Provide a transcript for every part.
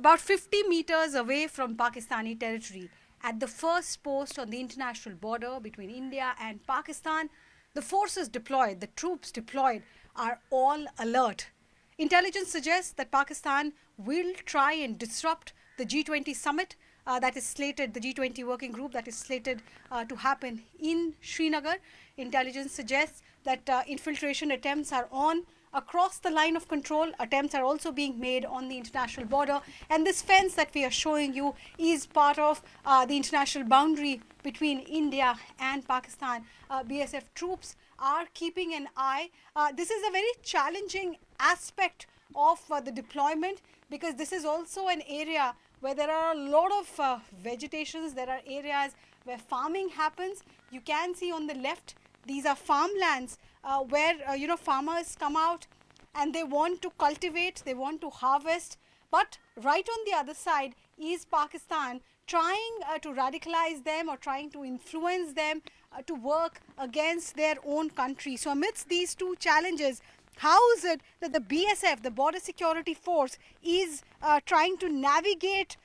About 50 meters away from Pakistani territory, at the first post on the international border between India and Pakistan, the forces deployed, the troops deployed, are all alert. Intelligence suggests that Pakistan will try and disrupt the G20 summit that is slated, the G20 working group that is slated to happen in Srinagar. Intelligence suggests that infiltration attempts are on across the line of control. Attempts are also being made on the international border, and this fence that we are showing you is part of the international boundary between India and Pakistan. BSF troops are keeping an eye. This is a very challenging aspect of the deployment, because this is also an area where there are a lot of vegetations. There are areas where farming happens. You can see on the left, these are farmlands where farmers come out and they want to cultivate, they want to harvest. But right on the other side is Pakistan trying to radicalize them or trying to influence them to work against their own country. So amidst these two challenges, how is it that the BSF, the Border Security Force, is trying to navigate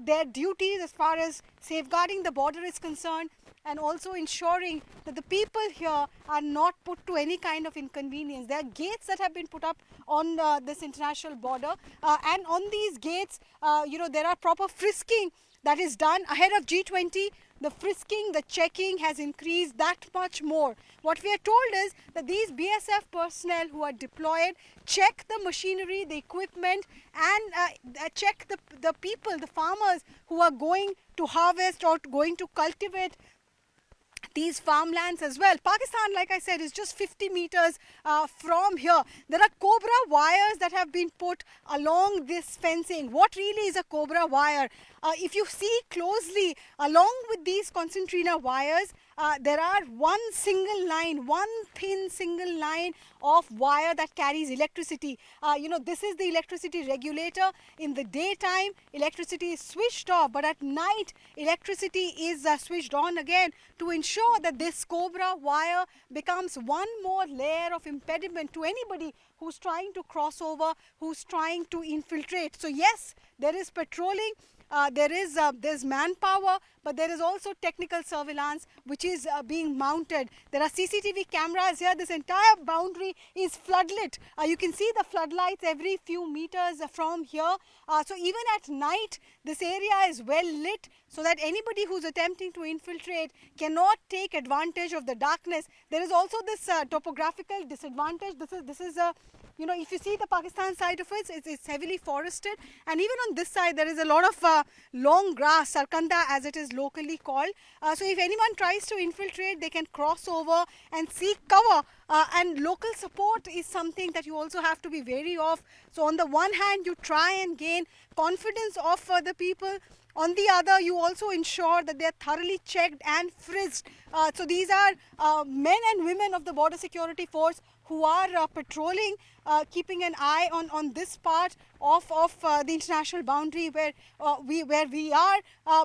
their duties as far as safeguarding the border is concerned, and also ensuring that the people here are not put to any kind of inconvenience? There are gates that have been put up on this international border, and on these gates, there are proper frisking that is done ahead of G20. The frisking, the checking has increased that much more. What we are told is that these BSF personnel who are deployed check the machinery, the equipment, and check the people, the farmers who are going to harvest or going to cultivate these farmlands as well. Pakistan, like I said, is just 50 meters from here. There are cobra wires that have been put along this fencing. What really is a cobra wire? If you see closely, along with these concertina wires, there are one single line, one thin single line of wire that carries electricity. This is the electricity regulator. In the daytime, electricity is switched off, but at night, electricity is switched on again to ensure that this cobra wire becomes one more layer of impediment to anybody who's trying to cross over, who's trying to infiltrate. So yes, there is patrolling. There's manpower, but there is also technical surveillance which is being mounted. There are CCTV cameras here. This entire boundary is floodlit. You can see the floodlights every few meters from here. So even at night, this area is well lit so that anybody who's attempting to infiltrate cannot take advantage of the darkness. There is also this topographical disadvantage. This is a if you see the Pakistan side of it, it's heavily forested, and even on this side there is a lot of long grass, sarkanda as it is locally called. So if anyone tries to infiltrate, they can cross over and seek cover, and local support is something that you also have to be wary of. So on the one hand, you try and gain confidence of the people. On the other, you also ensure that they are thoroughly checked and frisked. So these are men and women of the Border Security Force who are patrolling, keeping an eye on this part of the international boundary where we are.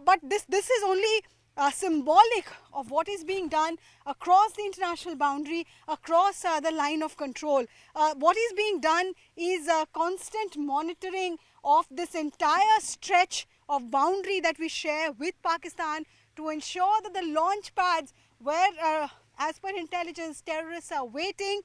But this is only symbolic of what is being done across the international boundary, across the line of control. What is being done is constant monitoring of this entire stretch of boundary that we share with Pakistan to ensure that the launch pads where, as per intelligence, terrorists are waiting,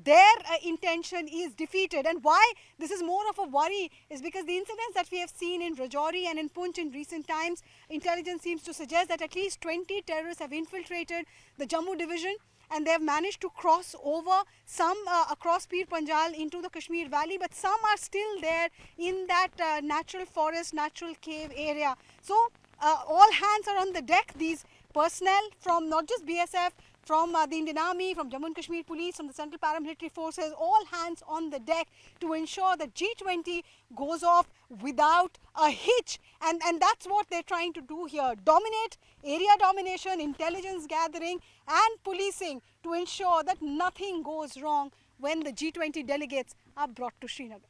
their intention is defeated. And why this is more of a worry is because the incidents that we have seen in Rajouri and in Poonch in recent times, intelligence seems to suggest that at least 20 terrorists have infiltrated the Jammu division, and they have managed to cross over, some across Pir Panjal into the Kashmir Valley, but some are still there in that natural forest, natural cave area. So all hands are on the deck. These personnel from not just BSF, from the Indian Army, from Jammu and Kashmir Police, from the Central Paramilitary Forces, all hands on the deck to ensure that G20 goes off without a hitch. And that's what they're trying to do here. Dominate, area domination, intelligence gathering and policing to ensure that nothing goes wrong when the G20 delegates are brought to Srinagar.